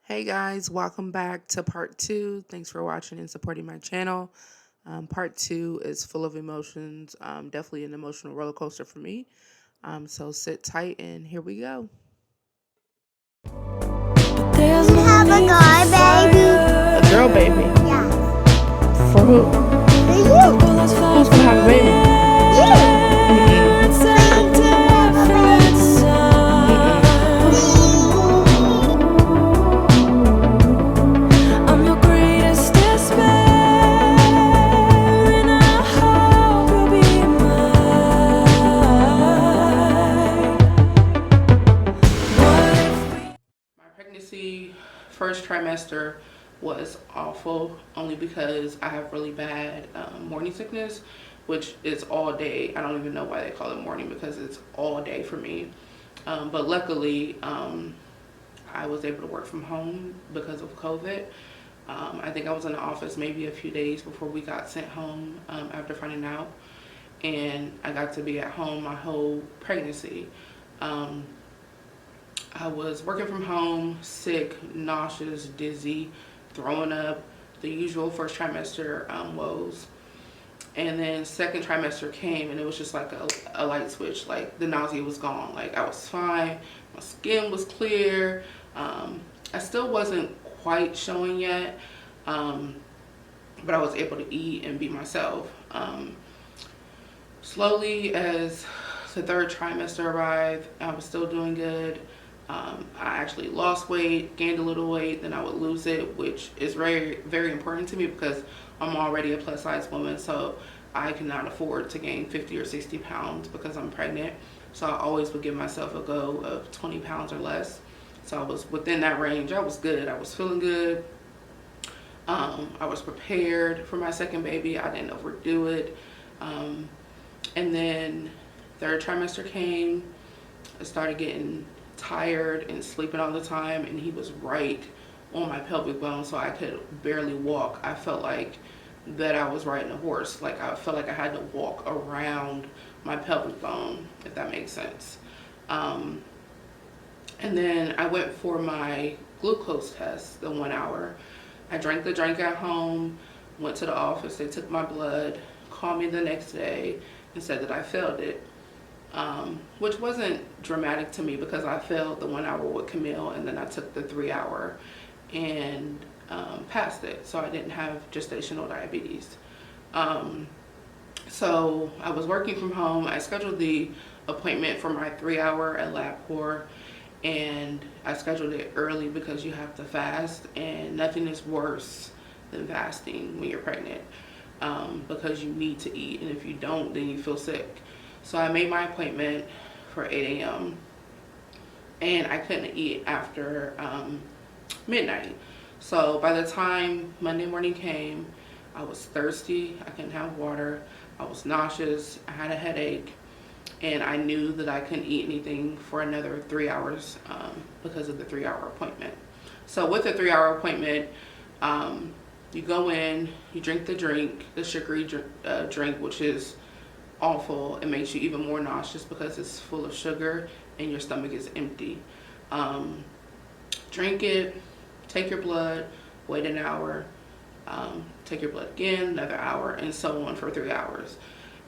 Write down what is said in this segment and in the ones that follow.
Hey guys, welcome back to part two. Thanks for watching and supporting my channel. Part two is full of emotions, definitely an emotional roller coaster for me. So sit tight and here we go. You have a guy, baby. A girl baby. Yeah. For who? For you. Who's gonna have a baby? You. So you can have a baby. I'm your greatest despair, and I hope you'll be mine. My pregnancy first trimester was awful only because I have really bad morning sickness, which is all day. I don't even know why they call it morning because it's all day for me. But luckily, I was able to work from home because of COVID. I think I was in the office maybe a few days before we got sent home after finding out. And I got to be at home my whole pregnancy. I was working from home, sick, nauseous, dizzy, throwing up, the usual first trimester woes. And then second trimester came and it was just like a light switch. Like the nausea was gone. Like I was fine. My skin was clear. I still wasn't quite showing yet, but I was able to eat and be myself. Slowly as the third trimester arrived, I was still doing good. I actually lost weight, gained a little weight, then I would lose it, which is very, very important to me because I'm already a plus size woman, so I cannot afford to gain 50 or 60 pounds because I'm pregnant. So I always would give myself a go of 20 pounds or less. So I was within that range. I was good. I was feeling good. I was prepared for my second baby. I didn't overdo it. And then third trimester came. I started getting tired and sleeping all the time, and he was right on my pelvic bone, so I could barely walk. I felt like that I was riding a horse. Like I felt like I had to walk around my pelvic bone, if that makes sense. And then I went for my glucose test, the 1 hour. I drank the drink at home, went to the office, they took my blood, called me the next day and said that I failed it. Which wasn't dramatic to me because I failed the 1 hour with Camille and then I took the 3 hour and passed it. So I didn't have gestational diabetes. So I was working from home. I scheduled the appointment for my 3 hour at LabCorp, and I scheduled it early because you have to fast, and nothing is worse than fasting when you're pregnant because you need to eat, and if you don't, then you feel sick. So I made my appointment for 8 a.m. and I couldn't eat after midnight. So by the time Monday morning came, I was thirsty, I couldn't have water, I was nauseous, I had a headache, and I knew that I couldn't eat anything for another 3 hours because of the 3 hour appointment. So with the 3 hour appointment, you go in, you drink the sugary drink, which is awful. It makes you even more nauseous because it's full of sugar and your stomach is empty. Drink it, take your blood, wait an hour, take your blood again, another hour, and so on for 3 hours.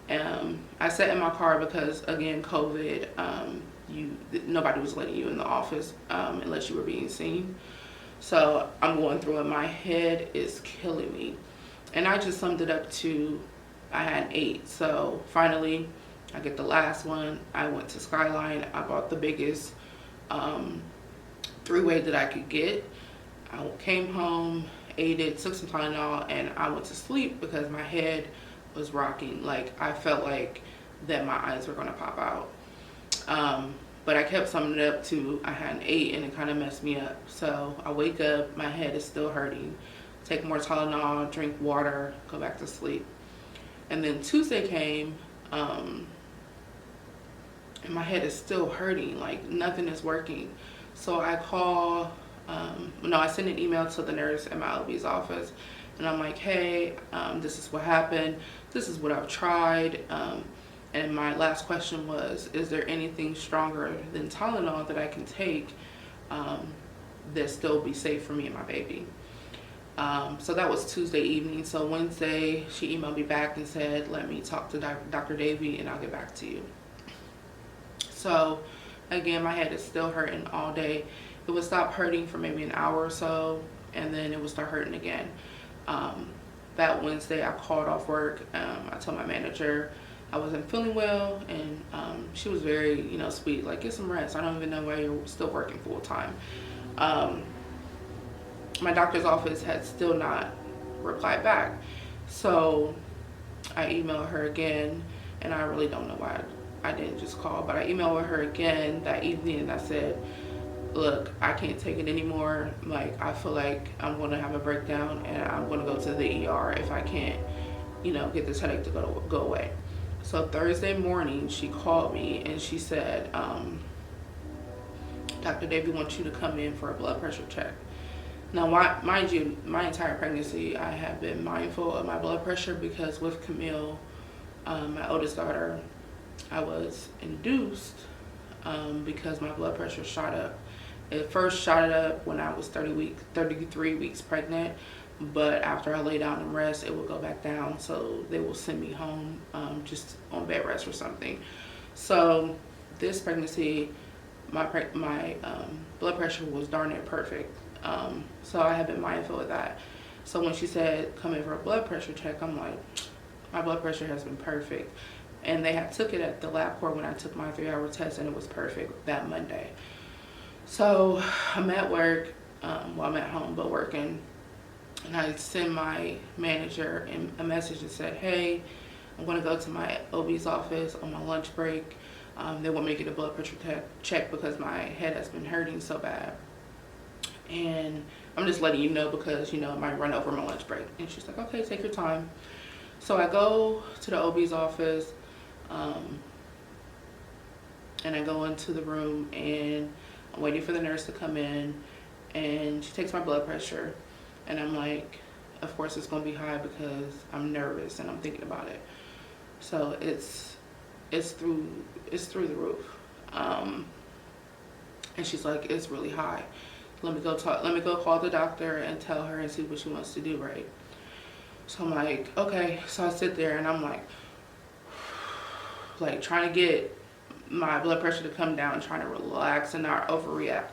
I sat in my car because, again, COVID, nobody was letting you in the office unless you were being seen. So I'm going through it. My head is killing me. And I just summed it up to I had 8. So finally, I get the last one. I went to Skyline. I bought the biggest 3-way that I could get. I came home, ate it, took some Tylenol, and I went to sleep because my head was rocking. Like I felt like that my eyes were gonna pop out. But I kept summing it up to I had an 8 and it kind of messed me up. So I wake up, my head is still hurting. Take more Tylenol, drink water, go back to sleep. And then Tuesday came, and my head is still hurting, like nothing is working. So I I sent an email to the nurse at my LB's office, and I'm like, hey, this is what happened. This is what I've tried. And my last question was, is there anything stronger than Tylenol that I can take this still be safe for me and my baby. So that was Tuesday evening. So Wednesday, she emailed me back and said, let me talk to Dr. Davy and I'll get back to you. So again, my head is still hurting all day. It would stop hurting for maybe an hour or so, and then it would start hurting again. That Wednesday, I called off work. I told my manager I wasn't feeling well, and she was very, sweet, like, get some rest. I don't even know why you're still working full time. My doctor's office had still not replied back. So I emailed her again, and I really don't know why I didn't just call, but I emailed her again that evening, and I said, look, I can't take it anymore. Like, I feel like I'm going to have a breakdown, and I'm going to go to the ER if I can't, get this headache to go away. So Thursday morning, she called me, and she said, Dr. Davy wants you to come in for a blood pressure check. Now, mind you, my entire pregnancy, I have been mindful of my blood pressure because with Camille, my oldest daughter, I was induced because my blood pressure shot up. It first shot up when I was 33 weeks pregnant, but after I lay down and rest, it will go back down. So they will send me home just on bed rest or something. So this pregnancy, my blood pressure was darn near perfect. So I have been mindful of that. So when she said, come in for a blood pressure check, I'm like, my blood pressure has been perfect. And they had took it at the LabCorp when I took my 3-hour test, and it was perfect that Monday. So I'm at work, I'm at home, but working. And I sent my manager a message and said, hey, I'm going to go to my OB's office on my lunch break. They want me to get a blood pressure check because my head has been hurting so bad. And I'm just letting you know because, it might run over my lunch break. And she's like, okay, take your time. So I go to the OB's office, and I go into the room, and I'm waiting for the nurse to come in, and she takes my blood pressure. And I'm like, of course it's going to be high because I'm nervous and I'm thinking about it. So it's through the roof. And she's like, it's really high. Let me go call the doctor and tell her and see what she wants to do, right? So I'm like, okay. So I sit there and I'm like trying to get my blood pressure to come down, trying to relax and not overreact.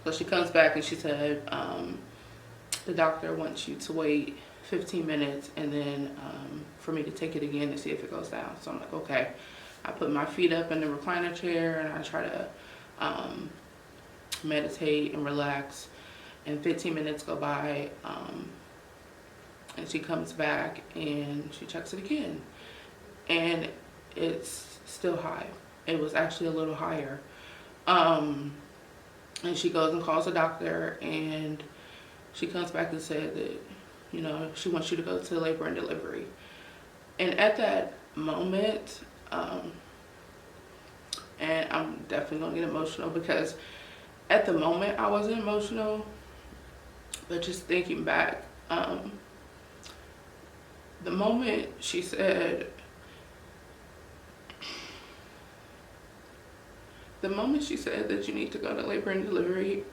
So she comes back and she said, the doctor wants you to wait 15 minutes and then for me to take it again to see if it goes down. So I'm like, okay. I put my feet up in the recliner chair and I try to meditate and relax. And 15 minutes go by, and she comes back and she checks it again. And it's still high. It was actually a little higher. And she goes and calls the doctor, and she comes back and said that, she wants you to go to labor and delivery. And at that moment, and I'm definitely gonna get emotional because at the moment I wasn't emotional, but just thinking back, the moment she said that you need to go to labor and delivery,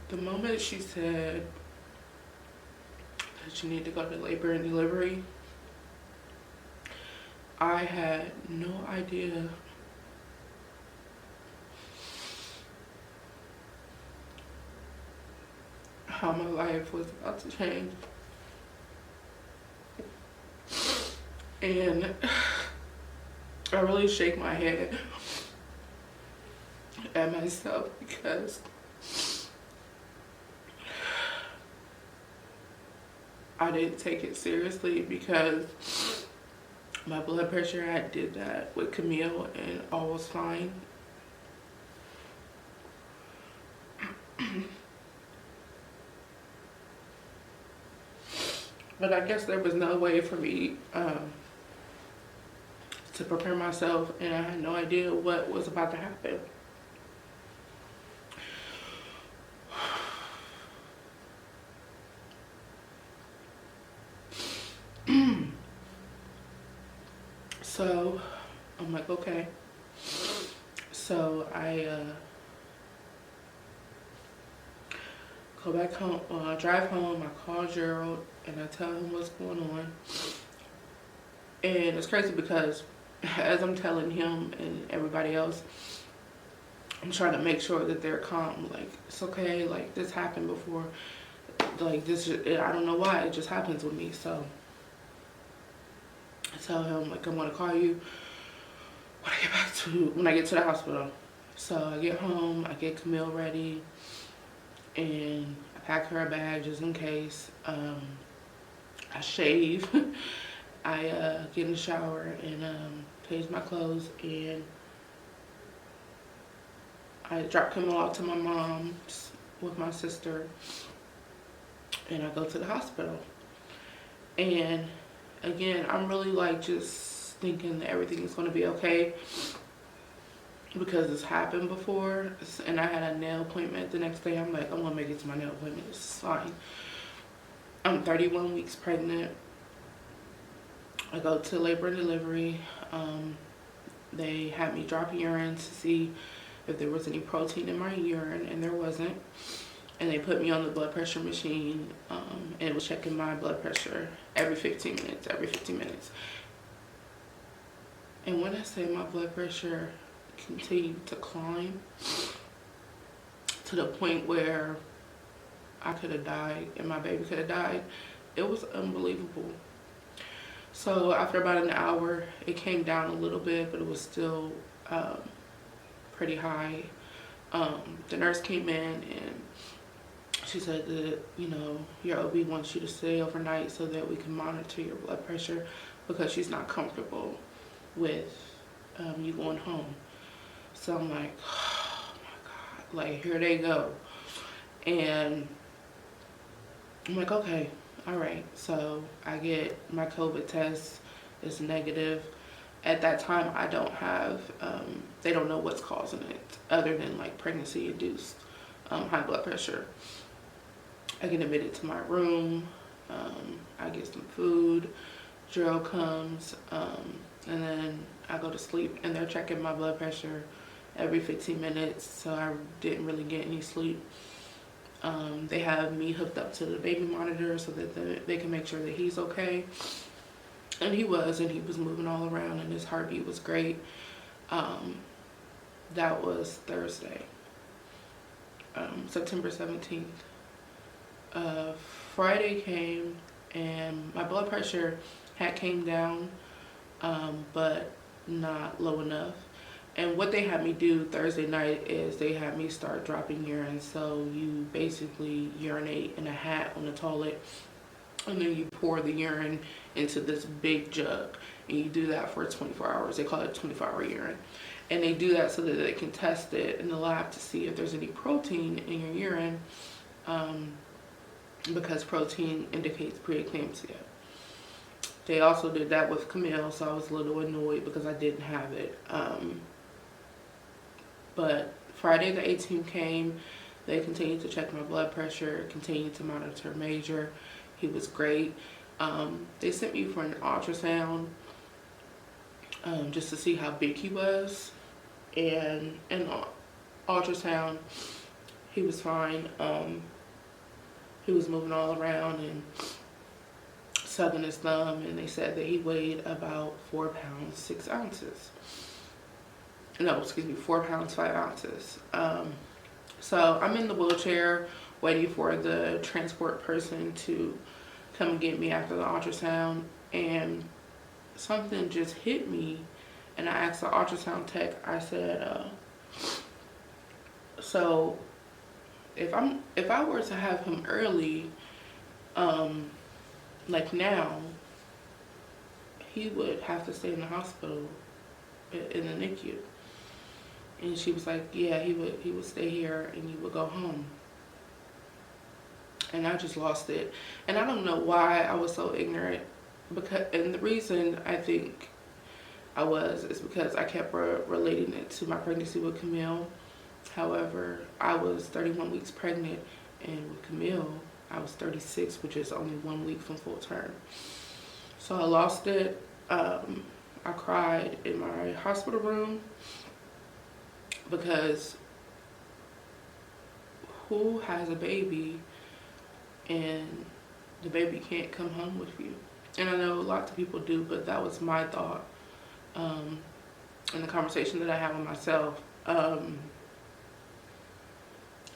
the moment she said that you need to go to labor and delivery, I had no idea how my life was about to change. And I really shake my head at myself because I didn't take it seriously because my blood pressure, I did that with Camille and all was fine. But I guess there was no way for me to prepare myself, and I had no idea what was about to happen. So I'm like, okay. So I go back home, I drive home, I call Gerald and I tell him what's going on. And it's crazy because as I'm telling him and everybody else, I'm trying to make sure that they're calm. Like, it's okay, like this happened before. Like this, I don't know why, it just happens with me. So I tell him, like, I'm gonna call you when I get to the hospital. So I get home, I get Camille ready, and I pack her a bag just in case. I shave. I get in the shower and change my clothes, and I drop Camille off to my mom's with my sister, and I go to the hospital. And again, I'm really like just thinking that everything is going to be okay because it's happened before. And I had a nail appointment the next day. I'm like, I'm going to make it to my nail appointment. It's fine. I'm 31 weeks pregnant. I go to labor and delivery. They had me drop urine to see if there was any protein in my urine, and there wasn't. And they put me on the blood pressure machine, and it was checking my blood pressure every 15 minutes. And when I say my blood pressure continued to climb to the point where I could have died and my baby could have died, it was unbelievable. So after about an hour, it came down a little bit, but it was still pretty high. The nurse came in and she said that, your OB wants you to stay overnight so that we can monitor your blood pressure because she's not comfortable with you going home. So I'm like, oh my God, like here they go. And I'm like, okay, all right. So I get my COVID test, it's negative. At that time, I don't have, they don't know what's causing it other than like pregnancy induced high blood pressure. I get admitted to my room, I get some food, Gerald comes, and then I go to sleep, and they're checking my blood pressure every 15 minutes, so I didn't really get any sleep. They have me hooked up to the baby monitor so that they can make sure that he's okay. And he was moving all around, and his heartbeat was great. That was Thursday, September 17th. Friday came, and my blood pressure had came down, but not low enough. And what they had me do Thursday night is they had me start dropping urine. So you basically urinate in a hat on the toilet, and then you pour the urine into this big jug, and you do that for 24 hours. They call it 24-hour urine. And they do that so that they can test it in the lab to see if there's any protein in your urine, because protein indicates preeclampsia. They also did that with Camille, so I was a little annoyed because I didn't have it. But Friday the 18th came, they continued to check my blood pressure, continued to monitor Major. He was great. They sent me for an ultrasound just to see how big he was. And in ultrasound, he was fine. He was moving all around and sucking his thumb, and they said that he weighed about 4 pounds 6 ounces. No, excuse me, 4 pounds 5 ounces. So I'm in the wheelchair waiting for the transport person to come and get me after the ultrasound, and something just hit me, and I asked the ultrasound tech, I said, so if I were to have him early, like now, he would have to stay in the hospital in the NICU. And she was like, yeah, he would stay here and you would go home. And I just lost it. And I don't know why I was so ignorant, and the reason I think It's because I kept relating it to my pregnancy with Camille. However, I was 31 weeks pregnant, and with Camille, I was 36, which is only 1 week from full term. So I lost it. I cried in my hospital room because who has a baby and the baby can't come home with you? And I know lots of people do, but that was my thought in the conversation that I had with myself.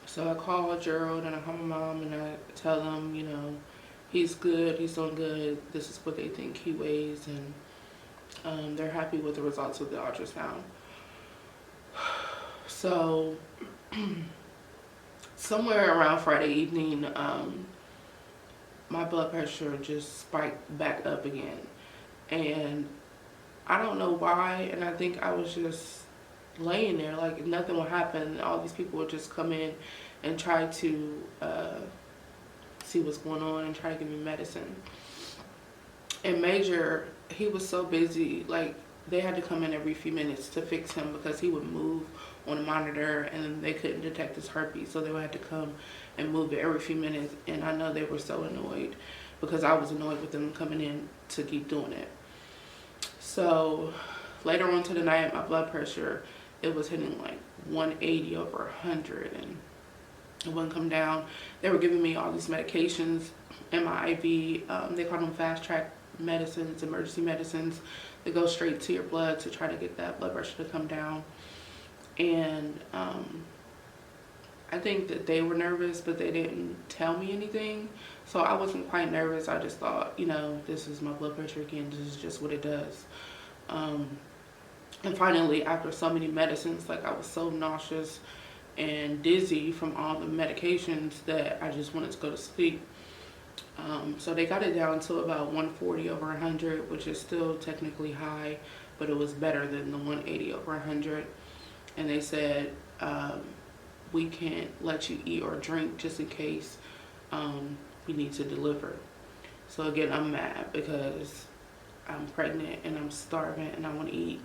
So I call Gerald and I call my mom and I tell them, you know, he's good, he's doing good. This is what they think he weighs, and they're happy with the results of the ultrasound. So somewhere around Friday evening, my blood pressure just spiked back up again. And I don't know why, and I think I was just laying there like nothing would happen. All these people would just come in and try to see what's going on and try to give me medicine. And Major, he was so busy, like they had to come in every few minutes to fix him because he would move on a monitor and they couldn't detect his heartbeat, so they would have to come and move it every few minutes. And I know they were so annoyed because I was annoyed with them coming in to keep doing it. So later on to the night, my blood pressure, it was hitting like 180 over 100, and it wouldn't come down. They were giving me all these medications in my IV. They call them fast track medicines, emergency medicines. They go straight to your blood to try to get that blood pressure to come down. And I think that they were nervous, but they didn't tell me anything. So I wasn't quite nervous. I just thought, you know, this is my blood pressure again. This is just what it does. And finally, after so many medicines, like I was so nauseous and dizzy from all the medications that I just wanted to go to sleep. So they got it down to about 140 over 100, which is still technically high, but it was better than the 180 over 100. And they said, we can't let you eat or drink just in case we need to deliver. So again, I'm mad because I'm pregnant and I'm starving and I want to eat.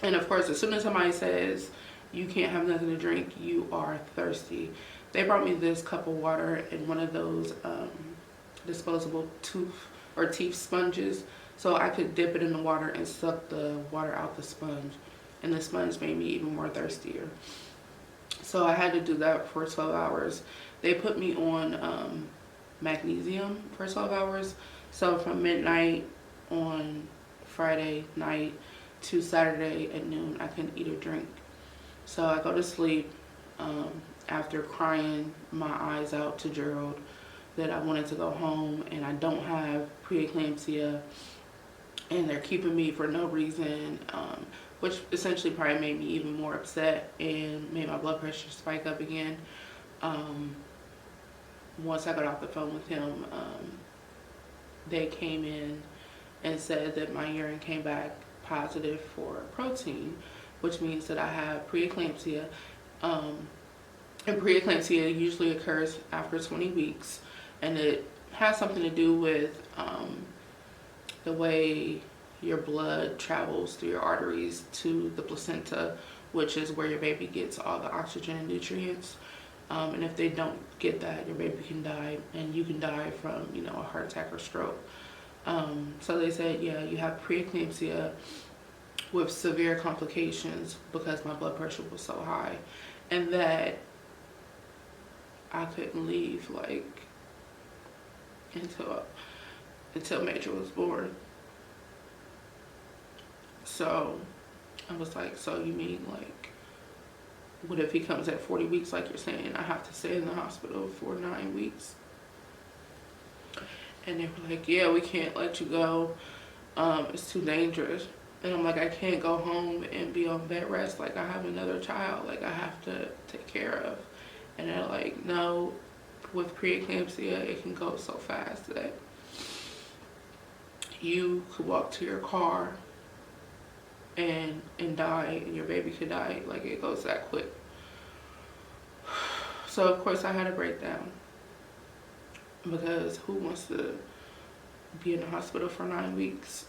And of course, as soon as somebody says you can't have nothing to drink, you are thirsty. They brought me this cup of water and one of those disposable teeth sponges, so I could dip it in the water and suck the water out the sponge. And the sponge made me even more thirstier. So I had to do that for 12 hours. They put me on magnesium for 12 hours. So from midnight on Friday night to Saturday at noon, I couldn't eat or drink. So I go to sleep after crying my eyes out to Gerald that I wanted to go home and I don't have preeclampsia and they're keeping me for no reason, which essentially probably made me even more upset and made my blood pressure spike up again. Once I got off the phone with him, they came in and said that my urine came back positive for protein, which means that I have preeclampsia. And preeclampsia usually occurs after 20 weeks, and it has something to do with the way your blood travels through your arteries to the placenta, which is where your baby gets all the oxygen and nutrients. And if they don't get that, your baby can die, and you can die from, you know, a heart attack or stroke. So they said, yeah, you have preeclampsia with severe complications because my blood pressure was so high, and that I couldn't leave like until Major was born. So I was like, so you mean like, what if he comes at 40 weeks like you're saying? I have to stay in the hospital for 9 weeks. And they were like, yeah, we can't let you go. It's too dangerous. And I'm like, I can't go home and be on bed rest. Like, I have another child. Like, I have to take care of. And they're like, no, with preeclampsia, it can go so fast that you could walk to your car and die, and your baby could die. Like, it goes that quick. So of course I had a breakdown, because who wants to be in the hospital for 9 weeks?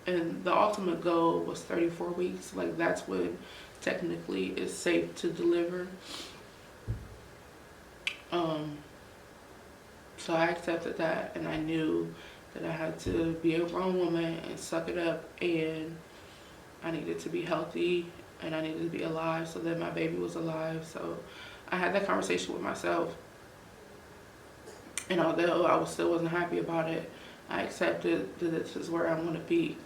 and the ultimate goal was 34 weeks. Like, that's when technically it's safe to deliver. So I accepted that, and I knew that I had to be a grown woman and suck it up, and I needed to be healthy, and I needed to be alive so that my baby was alive. So I had that conversation with myself, and although I still wasn't happy about it, I accepted that this is where I want to be.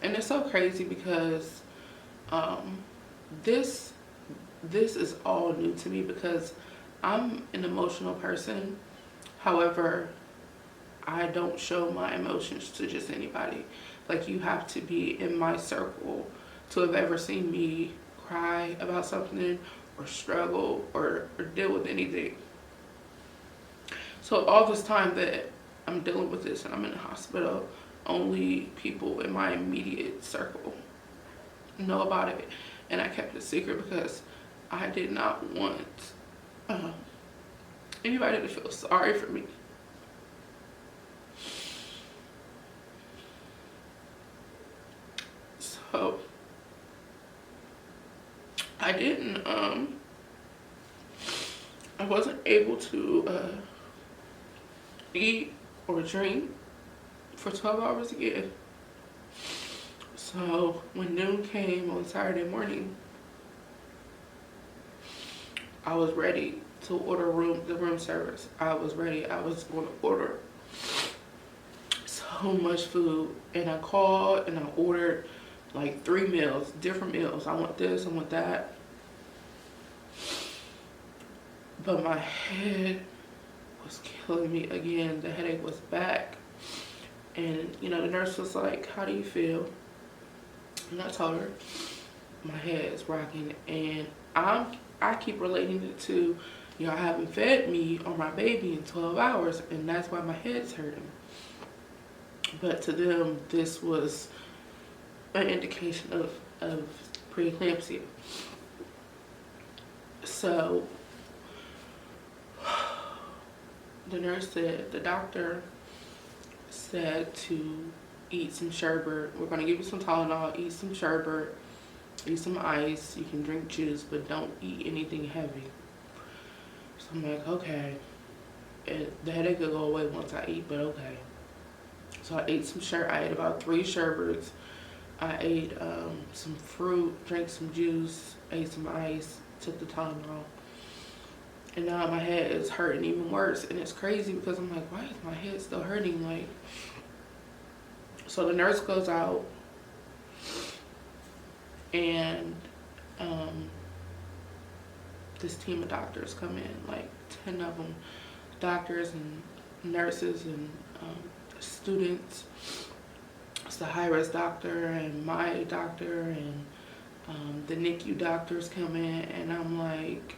And it's so crazy because this is all new to me, because I'm an emotional person. However, I don't show my emotions to just anybody. Like, you have to be in my circle to have ever seen me cry about something or struggle or deal with anything. So all this time that I'm dealing with this and I'm in the hospital, only people in my immediate circle know about it. And I kept it secret because I did not want anybody to feel sorry for me. So I didn't I wasn't able to eat or drink for 12 hours again. So when noon came on Saturday morning, I was ready to order the room service. I was ready. I was going to order so much food, and I called and I ordered like 3 meals, different meals. I want this, I want that. But my head was killing me again. The headache was back. And, the nurse was like, "How do you feel?" And I told her, my head is rocking. And I keep relating it to, y'all haven't fed me or my baby in 12 hours, and that's why my head's hurting. But to them, this was an indication of preeclampsia. So the doctor said to eat some sherbet. We're going to give you some Tylenol, eat some sherbet, eat some ice. You can drink juice, but don't eat anything heavy. So I'm like, okay. And the headache will go away once I eat, but okay. So I ate some sherbet. I ate about 3 sherbets. I ate some fruit, drank some juice, ate some ice, took the Tylenol. And now my head is hurting even worse. And it's crazy because I'm like, why is my head still hurting? Like, so the nurse goes out, and this team of doctors come in, like 10 of them, doctors and nurses and students. It's the high-risk doctor and my doctor and the NICU doctors come in, and I'm like,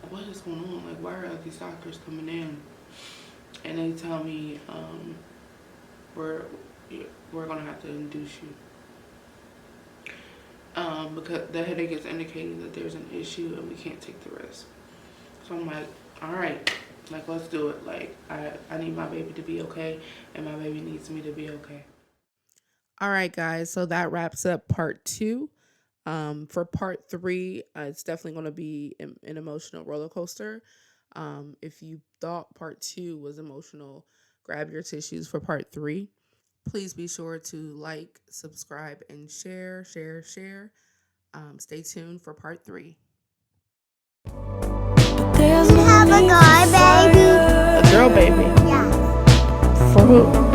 what is going on? Like, why are these doctors coming in? And they tell me, we're gonna have to induce you. Because the headache is indicating that there's an issue and we can't take the risk. So I'm like, all right, like, let's do it. Like, I need my baby to be okay, and my baby needs me to be okay. All right, guys. So that wraps up part 2. For part 3, it's definitely going to be an emotional roller coaster. If you thought part 2 was emotional, grab your tissues for part 3. Please be sure to like, subscribe, and share. Stay tuned for part 3. There's no Have a need guy, for baby. fire. A girl baby. Yeah. For who?